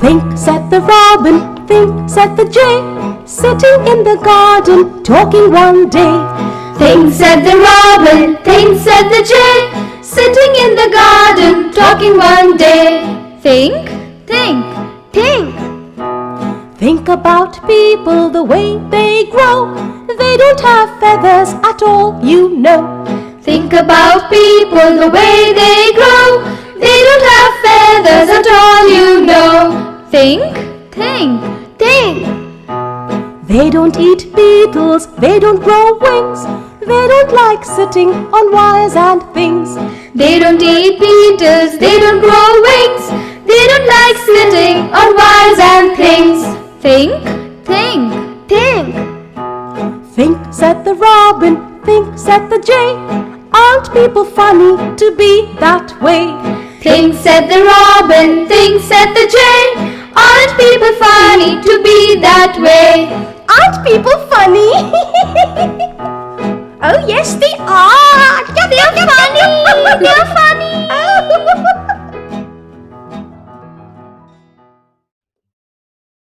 Think, said the robin, think, said the jay, sitting in the garden, talking one day. Think, said the robin, think, said the jay, sitting in the garden, talking one day. Think, think, think. Think about people, the way they grow. They don't have feathers at all, you know. Think about people, the way they grow. They don't have feathers at all, you know. Think, think, think. They don't eat beetles, they don't grow wings. They don't like sitting on wires and things. They don't eat beetles, they don't grow wings. They don't like sitting on wires and things. Think, think, think. Think, said the robin, think, said the jay. Aren't people funny to be that way? Think, said the robin, think, said the jay. Aren't people funny to be that way? Aren't people funny? Oh yes, they are. Yeah, they're funny. They're funny.